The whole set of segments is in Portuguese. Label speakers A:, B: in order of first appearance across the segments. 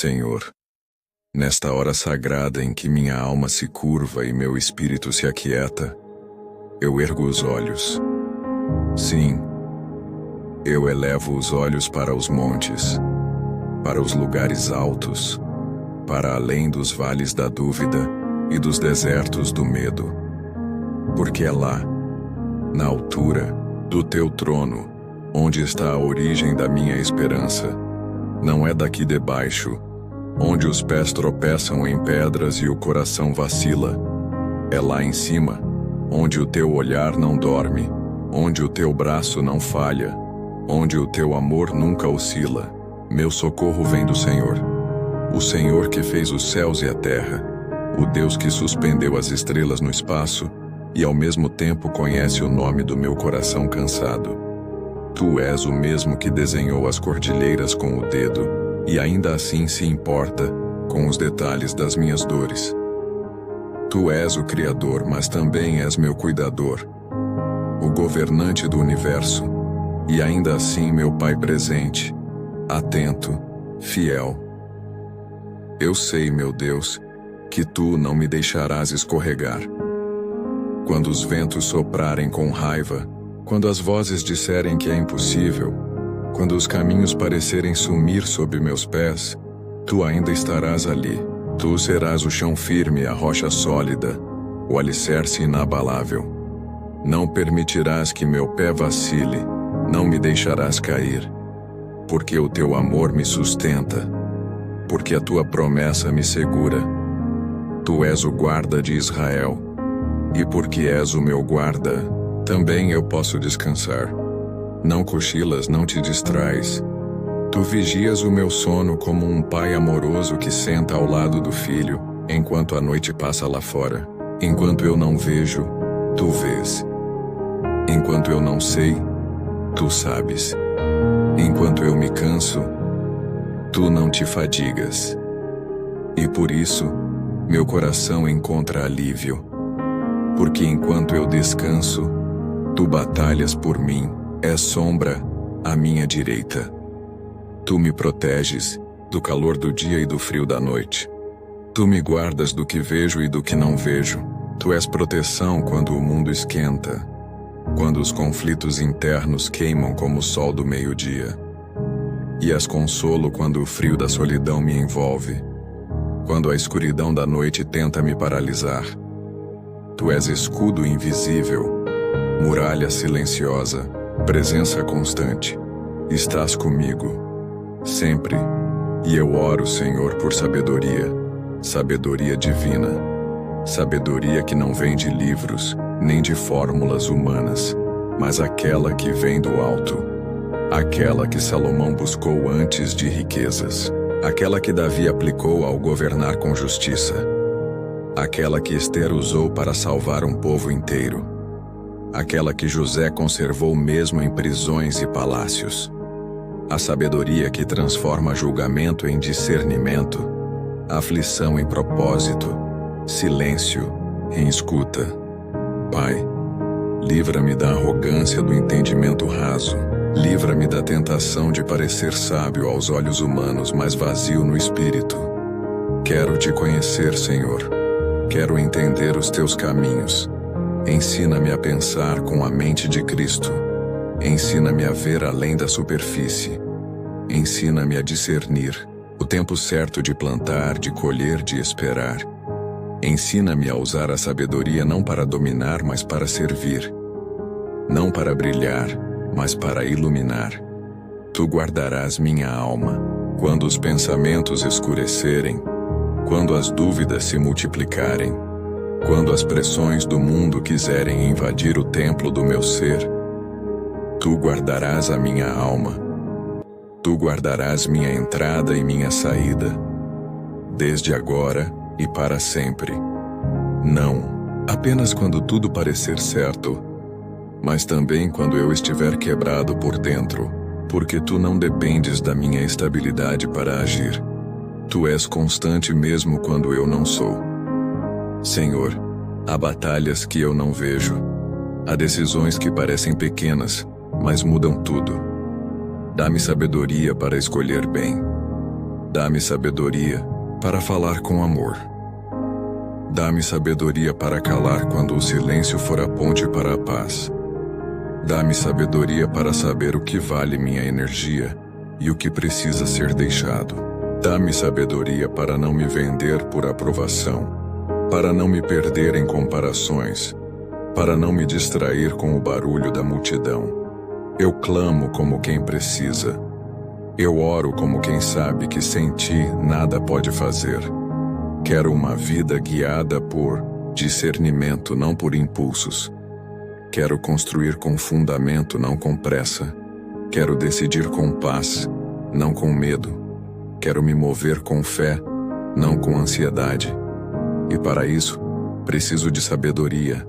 A: Senhor, nesta hora sagrada em que minha alma se curva e meu espírito se aquieta, eu ergo os olhos. Sim, eu elevo os olhos para os montes, para os lugares altos, para além dos vales da dúvida e dos desertos do medo. Porque é lá, na altura do teu trono, onde está a origem da minha esperança. Não é daqui debaixo, onde os pés tropeçam em pedras e o coração vacila. É lá em cima, onde o teu olhar não dorme, onde o teu braço não falha, onde o teu amor nunca oscila. Meu socorro vem do Senhor, o Senhor que fez os céus e a terra, o Deus que suspendeu as estrelas no espaço e ao mesmo tempo conhece o nome do meu coração cansado. Tu és o mesmo que desenhou as cordilheiras com o dedo e ainda assim se importa com os detalhes das minhas dores. Tu és o Criador, mas também és meu cuidador, o governante do universo, e ainda assim meu Pai presente, atento, fiel. Eu sei, meu Deus, que tu não me deixarás escorregar. Quando os ventos soprarem com raiva, quando as vozes disserem que é impossível, quando os caminhos parecerem sumir sob meus pés, tu ainda estarás ali. Tu serás o chão firme, a rocha sólida, o alicerce inabalável. Não permitirás que meu pé vacile, não me deixarás cair, porque o teu amor me sustenta, porque a tua promessa me segura. Tu és o guarda de Israel, e porque és o meu guarda, também eu posso descansar. Não cochilas, não te distrais. Tu vigias o meu sono como um pai amoroso que senta ao lado do filho, enquanto a noite passa lá fora. Enquanto eu não vejo, tu vês. Enquanto eu não sei, tu sabes. Enquanto eu me canso, tu não te fadigas. E por isso, meu coração encontra alívio. Porque enquanto eu descanso, tu batalhas por mim, és sombra à minha direita. Tu me proteges do calor do dia e do frio da noite. Tu me guardas do que vejo e do que não vejo. Tu és proteção quando o mundo esquenta, quando os conflitos internos queimam como o sol do meio-dia. E és consolo quando o frio da solidão me envolve, quando a escuridão da noite tenta me paralisar. Tu és escudo invisível, muralha silenciosa, presença constante. Estás comigo, sempre, e eu oro, Senhor, por sabedoria, sabedoria divina, sabedoria que não vem de livros, nem de fórmulas humanas, mas aquela que vem do alto, aquela que Salomão buscou antes de riquezas, aquela que Davi aplicou ao governar com justiça, aquela que Ester usou para salvar um povo inteiro, aquela que José conservou mesmo em prisões e palácios, a sabedoria que transforma julgamento em discernimento, aflição em propósito, silêncio em escuta. Pai, livra-me da arrogância do entendimento raso, livra-me da tentação de parecer sábio aos olhos humanos, mas vazio no espírito. Quero te conhecer, Senhor. Quero entender os teus caminhos. Ensina-me a pensar com a mente de Cristo. Ensina-me a ver além da superfície. Ensina-me a discernir o tempo certo de plantar, de colher, de esperar. Ensina-me a usar a sabedoria não para dominar, mas para servir. Não para brilhar, mas para iluminar. Tu guardarás minha alma quando os pensamentos escurecerem, quando as dúvidas se multiplicarem, quando as pressões do mundo quiserem invadir o templo do meu ser. Tu guardarás a minha alma. Tu guardarás minha entrada e minha saída, desde agora e para sempre. Não apenas quando tudo parecer certo, mas também quando eu estiver quebrado por dentro, porque tu não dependes da minha estabilidade para agir. Tu és constante mesmo quando eu não sou. Senhor, há batalhas que eu não vejo, há decisões que parecem pequenas, mas mudam tudo. Dá-me sabedoria para escolher bem. Dá-me sabedoria para falar com amor. Dá-me sabedoria para calar quando o silêncio for a ponte para a paz. Dá-me sabedoria para saber o que vale minha energia e o que precisa ser deixado. Dá-me sabedoria para não me vender por aprovação, para não me perder em comparações, para não me distrair com o barulho da multidão. Eu clamo como quem precisa. Eu oro como quem sabe que sem ti nada pode fazer. Quero uma vida guiada por discernimento, não por impulsos. Quero construir com fundamento, não com pressa. Quero decidir com paz, não com medo. Quero me mover com fé, não com ansiedade. E para isso, preciso de sabedoria.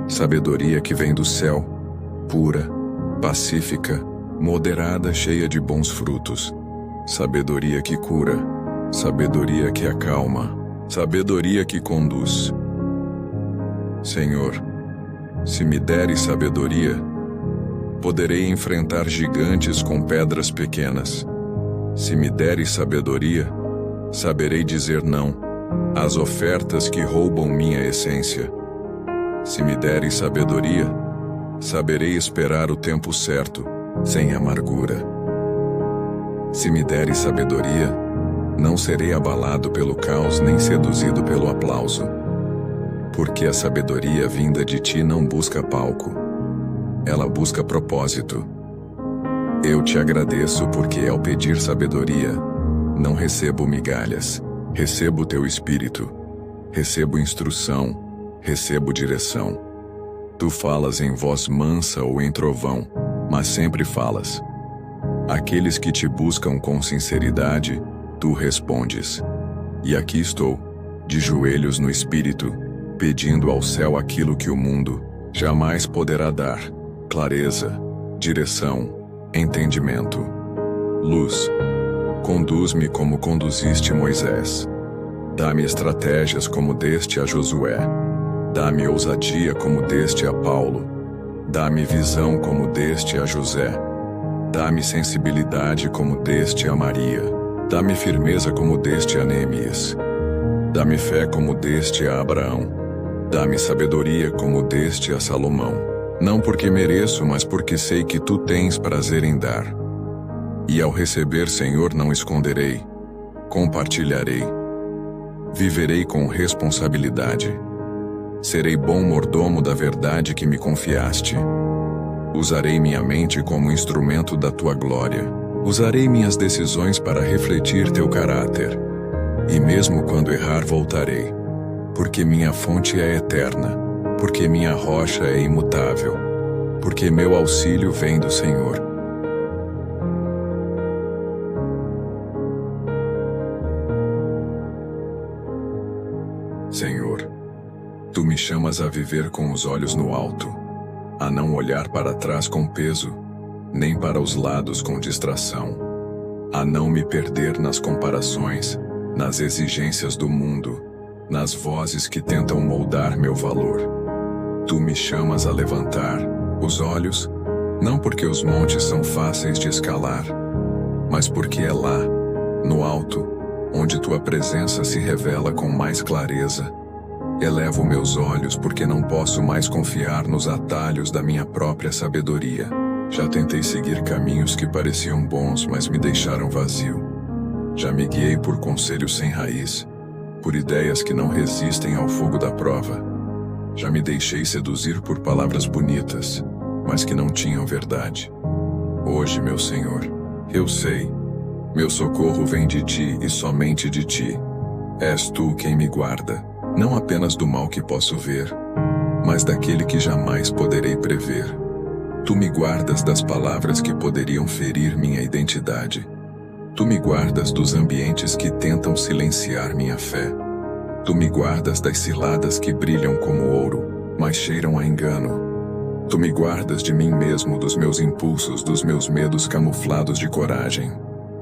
A: Sabedoria que vem do céu, pura, pacífica, moderada, cheia de bons frutos. Sabedoria que cura, sabedoria que acalma, sabedoria que conduz. Senhor, se me deres sabedoria, poderei enfrentar gigantes com pedras pequenas. Se me deres sabedoria, saberei dizer não às ofertas que roubam minha essência. Se me deres sabedoria, saberei esperar o tempo certo, sem amargura. Se me deres sabedoria, não serei abalado pelo caos nem seduzido pelo aplauso. Porque a sabedoria vinda de ti não busca palco, ela busca propósito. Eu te agradeço porque ao pedir sabedoria, não recebo migalhas, recebo teu espírito, recebo instrução, recebo direção. Tu falas em voz mansa ou em trovão, mas sempre falas. Aqueles que te buscam com sinceridade, tu respondes. E aqui estou, de joelhos no espírito, pedindo ao céu aquilo que o mundo jamais poderá dar: clareza, direção, entendimento, luz. Conduz-me como conduziste Moisés. Dá-me estratégias como deste a Josué. Dá-me ousadia como deste a Paulo. Dá-me visão como deste a José. Dá-me sensibilidade como deste a Maria. Dá-me firmeza como deste a Neemias. Dá-me fé como deste a Abraão. Dá-me sabedoria como deste a Salomão. Não porque mereço, mas porque sei que tu tens prazer em dar. E ao receber, Senhor, não esconderei. Compartilharei. Viverei com responsabilidade. Serei bom mordomo da verdade que me confiaste. Usarei minha mente como instrumento da tua glória. Usarei minhas decisões para refletir teu caráter. E mesmo quando errar, voltarei. Porque minha fonte é eterna. Porque minha rocha é imutável. Porque meu auxílio vem do Senhor. Senhor, tu me chamas a viver com os olhos no alto, a não olhar para trás com peso, nem para os lados com distração, a não me perder nas comparações, nas exigências do mundo, nas vozes que tentam moldar meu valor. Tu me chamas a levantar os olhos, não porque os montes são fáceis de escalar, mas porque é lá, no alto, onde tua presença se revela com mais clareza. Elevo meus olhos porque não posso mais confiar nos atalhos da minha própria sabedoria. Já tentei seguir caminhos que pareciam bons, mas me deixaram vazio. Já me guiei por conselhos sem raiz, por ideias que não resistem ao fogo da prova. Já me deixei seduzir por palavras bonitas, mas que não tinham verdade. Hoje, meu Senhor, eu sei, meu socorro vem de ti e somente de ti. És tu quem me guarda, não apenas do mal que posso ver, mas daquele que jamais poderei prever. Tu me guardas das palavras que poderiam ferir minha identidade. Tu me guardas dos ambientes que tentam silenciar minha fé. Tu me guardas das ciladas que brilham como ouro, mas cheiram a engano. Tu me guardas de mim mesmo, dos meus impulsos, dos meus medos camuflados de coragem.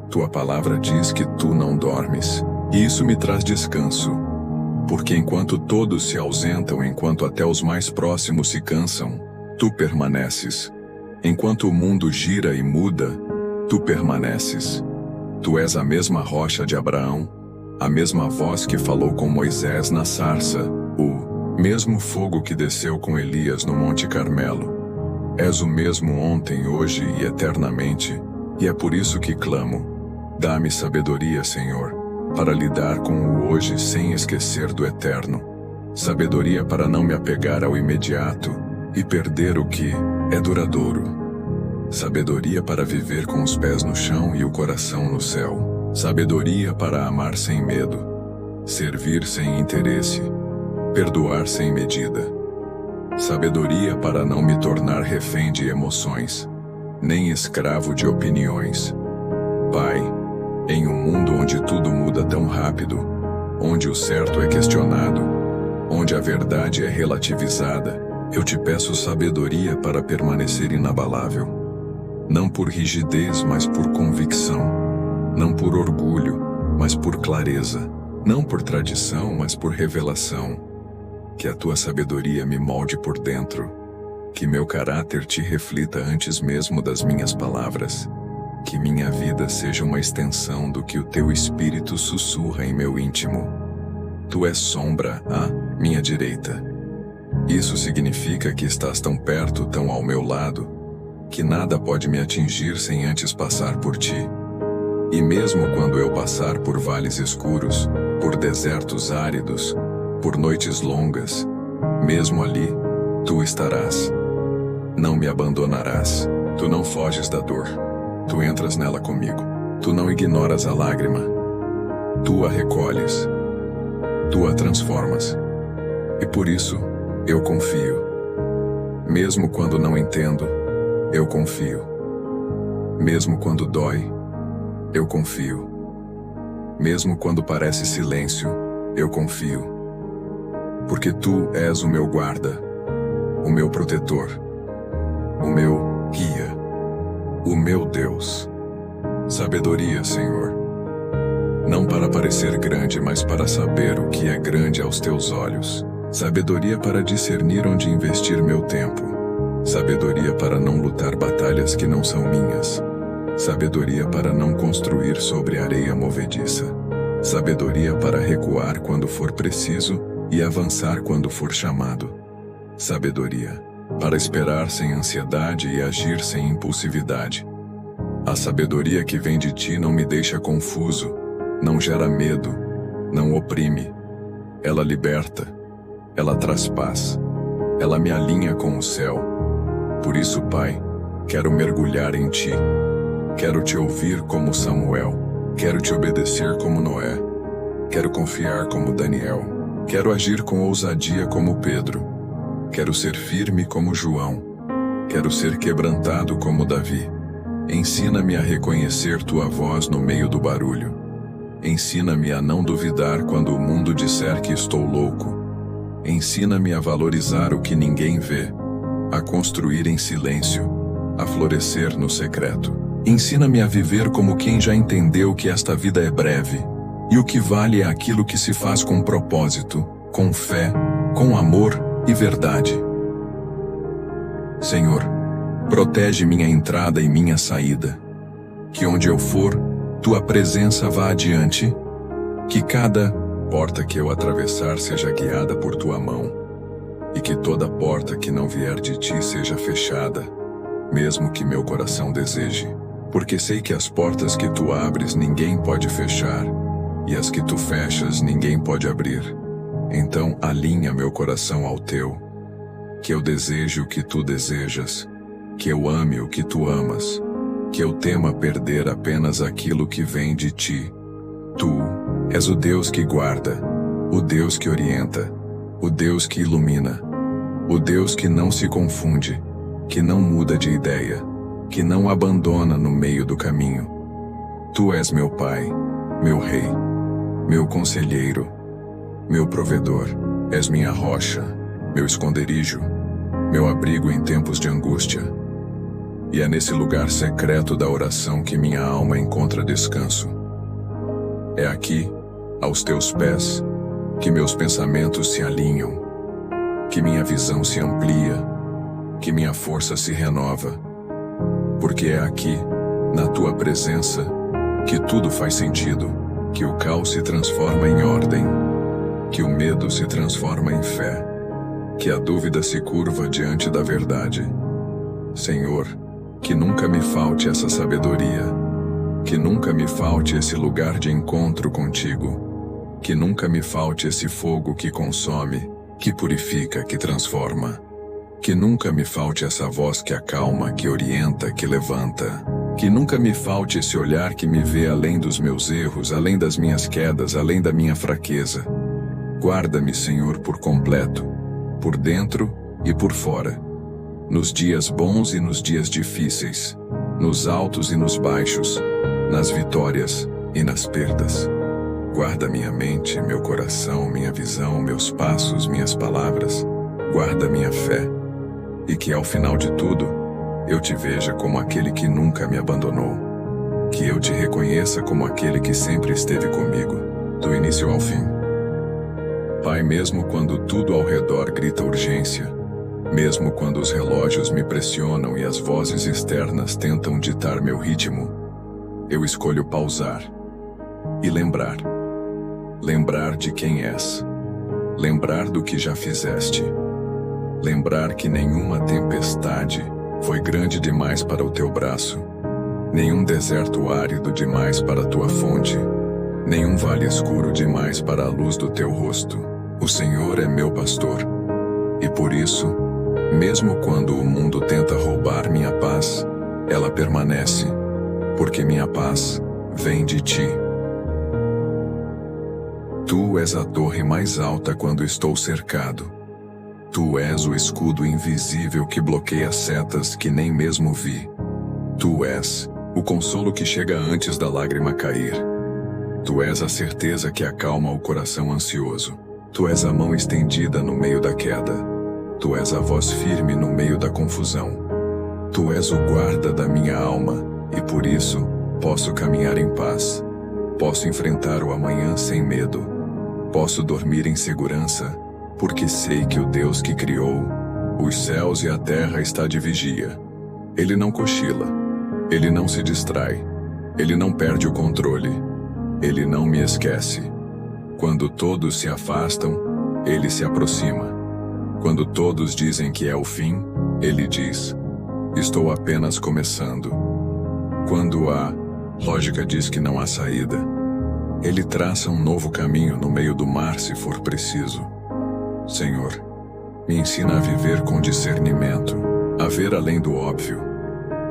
A: Tua palavra diz que tu não dormes, e isso me traz descanso. Porque enquanto todos se ausentam, enquanto até os mais próximos se cansam, tu permaneces. Enquanto o mundo gira e muda, tu permaneces. Tu és a mesma rocha de Abraão, a mesma voz que falou com Moisés na sarça, o mesmo fogo que desceu com Elias no Monte Carmelo. És o mesmo ontem, hoje e eternamente, e é por isso que clamo. Dá-me sabedoria, Senhor, para lidar com o hoje sem esquecer do eterno. Sabedoria para não me apegar ao imediato e perder o que é duradouro. Sabedoria para viver com os pés no chão e o coração no céu. Sabedoria para amar sem medo, servir sem interesse, perdoar sem medida. Sabedoria para não me tornar refém de emoções, nem escravo de opiniões. Pai, em um mundo onde tudo muda tão rápido, onde o certo é questionado, onde a verdade é relativizada, eu te peço sabedoria para permanecer inabalável. Não por rigidez, mas por convicção. Não por orgulho, mas por clareza. Não por tradição, mas por revelação. Que a tua sabedoria me molde por dentro. Que meu caráter te reflita antes mesmo das minhas palavras. Que minha vida seja uma extensão do que o teu espírito sussurra em meu íntimo. Tu és sombra à minha direita. Isso significa que estás tão perto, tão ao meu lado, que nada pode me atingir sem antes passar por ti. E mesmo quando eu passar por vales escuros, por desertos áridos, por noites longas, mesmo ali, tu estarás. Não me abandonarás. Tu não foges da dor. Tu entras nela comigo. Tu não ignoras a lágrima. Tu a recolhes. Tu a transformas. E por isso, eu confio. Mesmo quando não entendo, eu confio. Mesmo quando dói, eu confio. Mesmo quando parece silêncio, eu confio. Porque tu és o meu guarda, o meu protetor, o meu guia, o meu Deus. Sabedoria, Senhor. Não para parecer grande, mas para saber o que é grande aos teus olhos. Sabedoria para discernir onde investir meu tempo. Sabedoria para não lutar batalhas que não são minhas. Sabedoria para não construir sobre areia movediça. Sabedoria para recuar quando for preciso e avançar quando for chamado. Sabedoria para esperar sem ansiedade e agir sem impulsividade. A sabedoria que vem de ti não me deixa confuso, não gera medo, não oprime. Ela liberta, ela traz paz, ela me alinha com o céu. Por isso, Pai, quero mergulhar em ti. Quero te ouvir como Samuel. Quero te obedecer como Noé. Quero confiar como Daniel. Quero agir com ousadia como Pedro. Quero ser firme como João. Quero ser quebrantado como Davi. Ensina-me a reconhecer tua voz no meio do barulho. Ensina-me a não duvidar quando o mundo disser que estou louco. Ensina-me a valorizar o que ninguém vê, a construir em silêncio, a florescer no secreto. Ensina-me a viver como quem já entendeu que esta vida é breve, e o que vale é aquilo que se faz com propósito, com fé, com amor e verdade. Senhor, protege minha entrada e minha saída. Que onde eu for, tua presença vá adiante. Que cada porta que eu atravessar seja guiada por tua mão. E que toda porta que não vier de ti seja fechada, mesmo que meu coração deseje. Porque sei que as portas que tu abres ninguém pode fechar, e as que tu fechas ninguém pode abrir. Então alinha meu coração ao teu. Que eu deseje o que tu desejas, que eu ame o que tu amas, que eu tema perder apenas aquilo que vem de ti. Tu és o Deus que guarda, o Deus que orienta, o Deus que ilumina, o Deus que não se confunde, que não muda de ideia, que não abandona no meio do caminho. Tu és meu Pai, meu Rei, meu conselheiro, meu provedor. És minha rocha, meu esconderijo, meu abrigo em tempos de angústia. E é nesse lugar secreto da oração que minha alma encontra descanso. É aqui, aos teus pés, que meus pensamentos se alinham, que minha visão se amplia, que minha força se renova. Porque é aqui, na tua presença, que tudo faz sentido, que o caos se transforma em ordem, que o medo se transforma em fé, que a dúvida se curva diante da verdade. Senhor, que nunca me falte essa sabedoria, que nunca me falte esse lugar de encontro contigo, que nunca me falte esse fogo que consome, que purifica, que transforma, que nunca me falte essa voz que acalma, que orienta, que levanta, que nunca me falte esse olhar que me vê além dos meus erros, além das minhas quedas, além da minha fraqueza. Guarda-me, Senhor, por completo, por dentro e por fora, nos dias bons e nos dias difíceis, nos altos e nos baixos, nas vitórias e nas perdas. Guarda minha mente, meu coração, minha visão, meus passos, minhas palavras. Guarda minha fé, e que ao final de tudo, eu te veja como aquele que nunca me abandonou, que eu te reconheça como aquele que sempre esteve comigo, do início ao fim. Pai, mesmo quando tudo ao redor grita urgência, mesmo quando os relógios me pressionam e as vozes externas tentam ditar meu ritmo, eu escolho pausar e lembrar. Lembrar de quem és. Lembrar do que já fizeste. Lembrar que nenhuma tempestade foi grande demais para o teu braço, nenhum deserto árido demais para a tua fonte, nenhum vale escuro demais para a luz do teu rosto. O Senhor é meu pastor, e por isso, mesmo quando o mundo tenta roubar minha paz, ela permanece, porque minha paz vem de ti. Tu és a torre mais alta quando estou cercado. Tu és o escudo invisível que bloqueia setas que nem mesmo vi. Tu és o consolo que chega antes da lágrima cair. Tu és a certeza que acalma o coração ansioso. Tu és a mão estendida no meio da queda. Tu és a voz firme no meio da confusão. Tu és o guarda da minha alma, e por isso posso caminhar em paz. Posso enfrentar o amanhã sem medo. Posso dormir em segurança, porque sei que o Deus que criou os céus e a terra está de vigia. Ele não cochila, ele não se distrai, ele não perde o controle, ele não me esquece. Quando todos se afastam, ele se aproxima. Quando todos dizem que é o fim, ele diz: estou apenas começando. Quando a lógica diz que não há saída, ele traça um novo caminho no meio do mar se for preciso. Senhor, me ensina a viver com discernimento, a ver além do óbvio,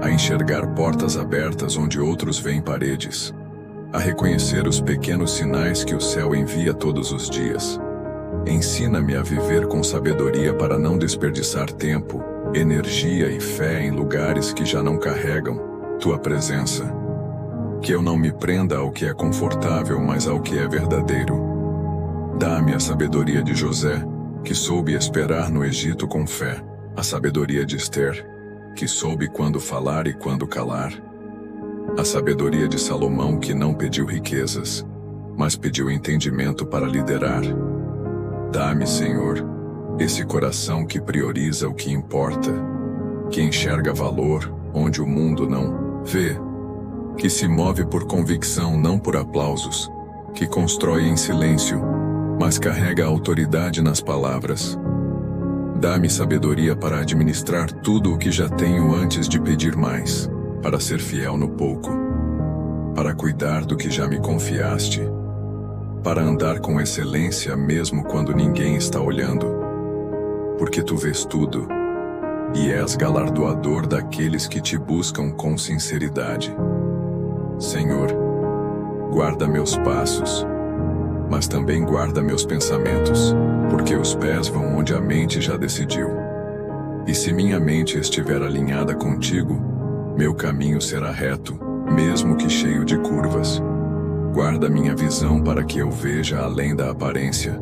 A: a enxergar portas abertas onde outros veem paredes, a reconhecer os pequenos sinais que o céu envia todos os dias. Ensina-me a viver com sabedoria para não desperdiçar tempo, energia e fé em lugares que já não carregam tua presença. Que eu não me prenda ao que é confortável, mas ao que é verdadeiro. Dá-me a sabedoria de José, que soube esperar no Egito com fé, a sabedoria de Esther, que soube quando falar e quando calar, a sabedoria de Salomão, que não pediu riquezas, mas pediu entendimento para liderar. Dá-me, Senhor, esse coração que prioriza o que importa, que enxerga valor onde o mundo não vê, que se move por convicção, não por aplausos, que constrói em silêncio, mas carrega a autoridade nas palavras. Dá-me sabedoria para administrar tudo o que já tenho antes de pedir mais, para ser fiel no pouco, para cuidar do que já me confiaste, para andar com excelência mesmo quando ninguém está olhando, porque tu vês tudo e és galardoador daqueles que te buscam com sinceridade. Senhor, guarda meus passos, mas também guarda meus pensamentos, porque os pés vão onde a mente já decidiu. E se minha mente estiver alinhada contigo, meu caminho será reto, mesmo que cheio de curvas. Guarda minha visão para que eu veja além da aparência.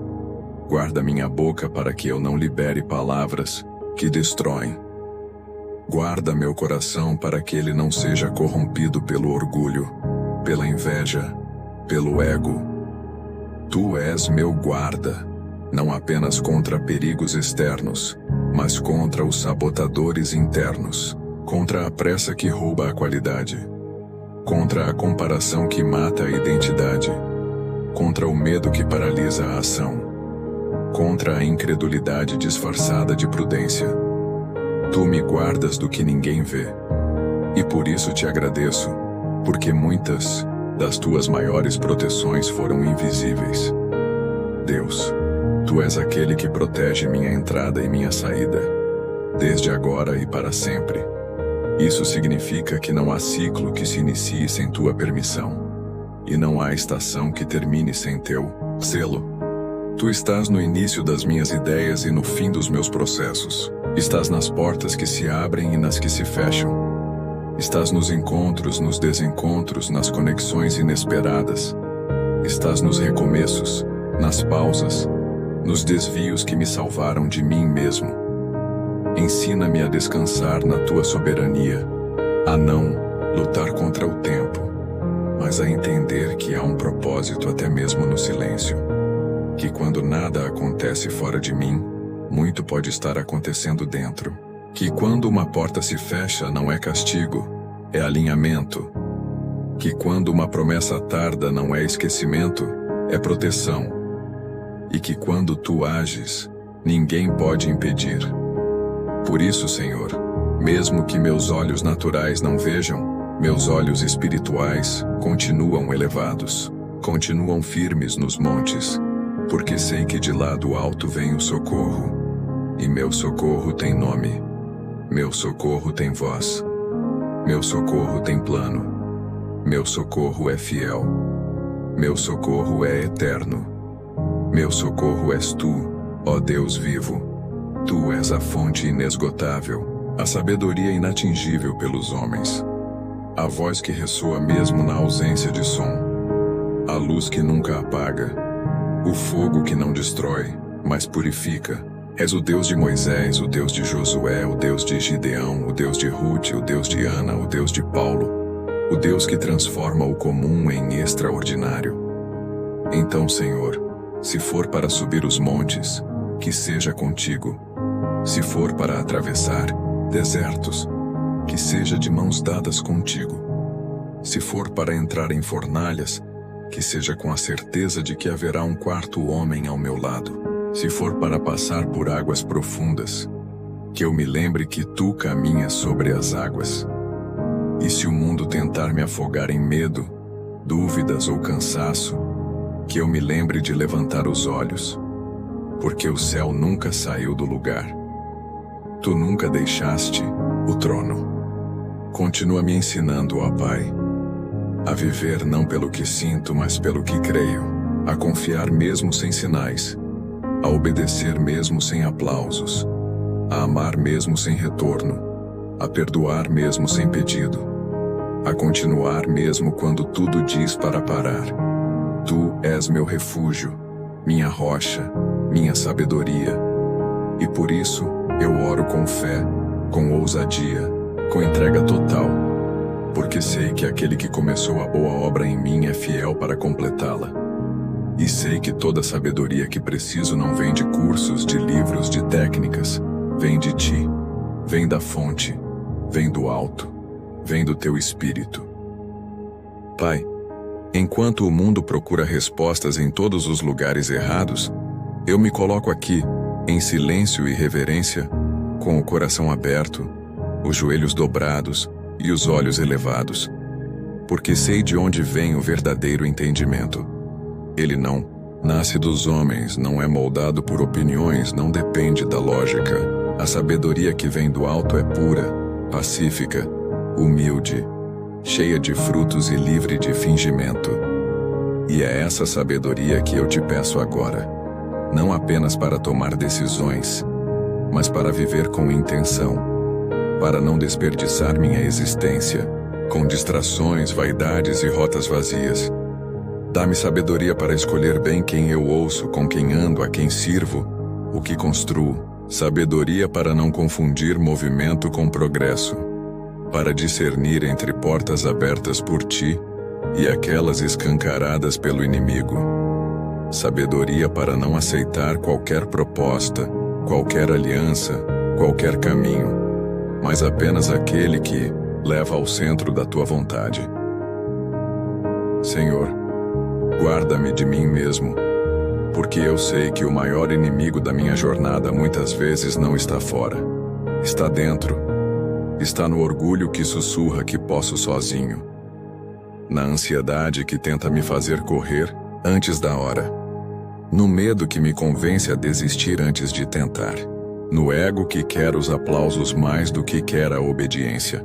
A: Guarda minha boca para que eu não libere palavras que destroem. Guarda meu coração para que ele não seja corrompido pelo orgulho, pela inveja, pelo ego. Tu és meu guarda, não apenas contra perigos externos, mas contra os sabotadores internos, contra a pressa que rouba a qualidade. contra a comparação que mata a identidade, contra o medo que paralisa a ação, contra a incredulidade disfarçada de prudência. Tu me guardas do que ninguém vê. E por isso te agradeço, porque muitas das tuas maiores proteções foram invisíveis. Deus, tu és aquele que protege minha entrada e minha saída, desde agora e para sempre. Isso significa que não há ciclo que se inicie sem tua permissão, e não há estação que termine sem teu selo. Tu estás no início das minhas ideias e no fim dos meus processos. Estás nas portas que se abrem e nas que se fecham. Estás nos encontros, nos desencontros, nas conexões inesperadas. Estás nos recomeços, nas pausas, nos desvios que me salvaram de mim mesmo. Ensina-me a descansar na tua soberania, a não lutar contra o tempo, mas a entender que há um propósito até mesmo no silêncio. Que quando nada acontece fora de mim, muito pode estar acontecendo dentro. Que quando uma porta se fecha não é castigo, é alinhamento. Que quando uma promessa tarda não é esquecimento, é proteção. E que quando tu ages, ninguém pode impedir. Por isso, Senhor, mesmo que meus olhos naturais não vejam, meus olhos espirituais continuam elevados, continuam firmes nos montes, porque sei que de lá do alto vem o socorro. E meu socorro tem nome, meu socorro tem voz, meu socorro tem plano, meu socorro é fiel, meu socorro é eterno, meu socorro és tu, ó Deus vivo. Tu és a fonte inesgotável, a sabedoria inatingível pelos homens, a voz que ressoa mesmo na ausência de som, a luz que nunca apaga, o fogo que não destrói, mas purifica. És o Deus de Moisés, o Deus de Josué, o Deus de Gideão, o Deus de Ruth, o Deus de Ana, o Deus de Paulo, o Deus que transforma o comum em extraordinário. Então, Senhor, se for para subir os montes, que seja contigo. Se for para atravessar desertos, que seja de mãos dadas contigo. Se for para entrar em fornalhas, que seja com a certeza de que haverá um quarto homem ao meu lado. Se for para passar por águas profundas, que eu me lembre que tu caminhas sobre as águas. E se o mundo tentar me afogar em medo, dúvidas ou cansaço, que eu me lembre de levantar os olhos, porque o céu nunca saiu do lugar. Tu nunca deixaste o trono. Continua me ensinando, ó Pai, a viver não pelo que sinto, mas pelo que creio, a confiar mesmo sem sinais, a obedecer mesmo sem aplausos, a amar mesmo sem retorno, a perdoar mesmo sem pedido, a continuar mesmo quando tudo diz para parar. Tu és meu refúgio, minha rocha, minha sabedoria. E por isso, eu oro com fé, com ousadia, com entrega total, porque sei que aquele que começou a boa obra em mim é fiel para completá-la. E sei que toda sabedoria que preciso não vem de cursos, de livros, de técnicas, vem de ti, vem da fonte, vem do alto, vem do teu espírito. Pai, enquanto o mundo procura respostas em todos os lugares errados, eu me coloco aqui, em silêncio e reverência, com o coração aberto, os joelhos dobrados e os olhos elevados, porque sei de onde vem o verdadeiro entendimento. Ele não nasce dos homens, não é moldado por opiniões, não depende da lógica. A sabedoria que vem do alto é pura, pacífica, humilde, cheia de frutos e livre de fingimento. E é essa sabedoria que eu te peço agora, não apenas para tomar decisões, mas para viver com intenção, para não desperdiçar minha existência com distrações, vaidades e rotas vazias. Dá-me sabedoria para escolher bem quem eu ouço, com quem ando, a quem sirvo, o que construo. Sabedoria para não confundir movimento com progresso, para discernir entre portas abertas por ti e aquelas escancaradas pelo inimigo. Sabedoria para não aceitar qualquer proposta, qualquer aliança, qualquer caminho, mas apenas aquele que leva ao centro da tua vontade. Senhor, guarda-me de mim mesmo, porque eu sei que o maior inimigo da minha jornada muitas vezes não está fora, está dentro, está no orgulho que sussurra que posso sozinho, na ansiedade que tenta me fazer correr antes da hora, no medo que me convence a desistir antes de tentar, no ego que quer os aplausos mais do que quer a obediência.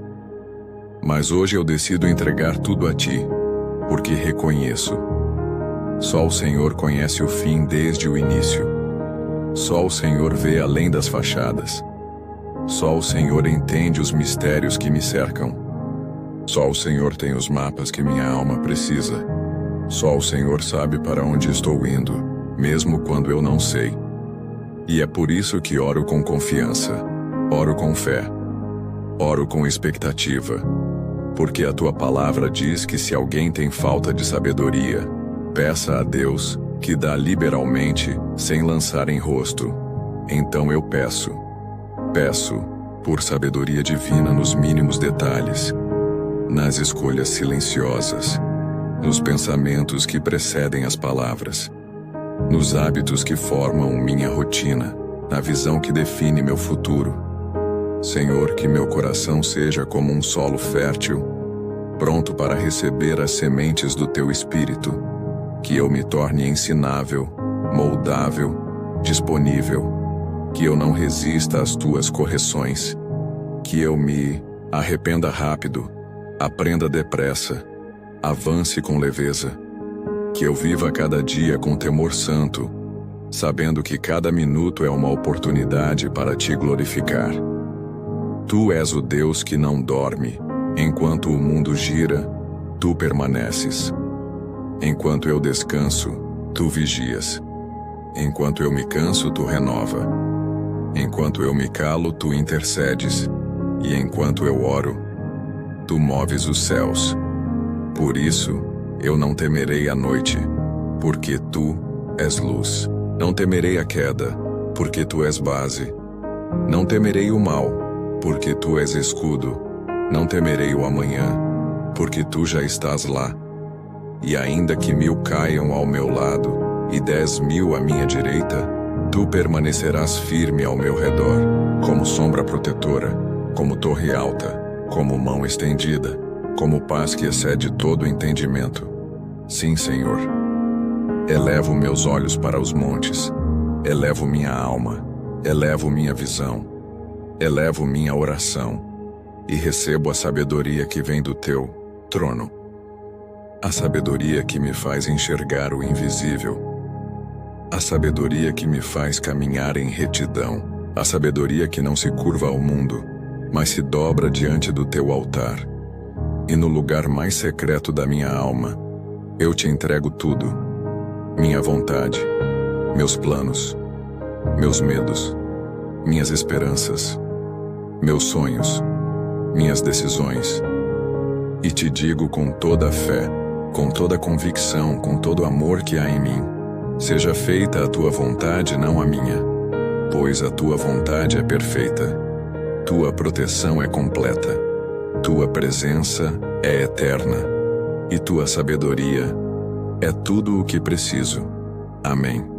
A: Mas hoje eu decido entregar tudo a Ti, porque reconheço. Só o Senhor conhece o fim desde o início. Só o Senhor vê além das fachadas. Só o Senhor entende os mistérios que me cercam. Só o Senhor tem os mapas que minha alma precisa. Só o Senhor sabe para onde estou indo, mesmo quando eu não sei. E é por isso que oro com confiança, oro com fé, oro com expectativa. Porque a Tua palavra diz que se alguém tem falta de sabedoria, peça a Deus, que dá liberalmente, sem lançar em rosto. Então eu peço por sabedoria divina nos mínimos detalhes, nas escolhas silenciosas, nos pensamentos que precedem as palavras, nos hábitos que formam minha rotina, na visão que define meu futuro. Senhor, que meu coração seja como um solo fértil, pronto para receber as sementes do Teu Espírito, que eu me torne ensinável, moldável, disponível, que eu não resista às Tuas correções, que eu me arrependa rápido, aprenda depressa, avance com leveza, que eu viva cada dia com temor santo, sabendo que cada minuto é uma oportunidade para Te glorificar. Tu és o Deus que não dorme, enquanto o mundo gira, Tu permaneces. Enquanto eu descanso, Tu vigias. Enquanto eu me canso, Tu renova. Enquanto eu me calo, Tu intercedes. E enquanto eu oro, Tu moves os céus. Por isso, eu não temerei a noite, porque Tu és luz. Não temerei a queda, porque Tu és base. Não temerei o mal, porque Tu és escudo. Não temerei o amanhã, porque Tu já estás lá. E ainda que 1000 caiam ao meu lado, e 10.000 à minha direita, Tu permanecerás firme ao meu redor, como sombra protetora, como torre alta, como mão estendida, como paz que excede todo entendimento. Sim, Senhor. Elevo meus olhos para os montes, elevo minha alma, elevo minha visão, elevo minha oração, e recebo a sabedoria que vem do Teu trono. A sabedoria que me faz enxergar o invisível. A sabedoria que me faz caminhar em retidão. A sabedoria que não se curva ao mundo, mas se dobra diante do Teu altar. E no lugar mais secreto da minha alma, eu Te entrego tudo. Minha vontade, meus planos, meus medos, minhas esperanças, meus sonhos, minhas decisões. E Te digo com toda a fé, com toda a convicção, com todo o amor que há em mim: seja feita a Tua vontade, não a minha, pois a Tua vontade é perfeita, Tua proteção é completa, Tua presença é eterna, e Tua sabedoria é tudo o que preciso. Amém.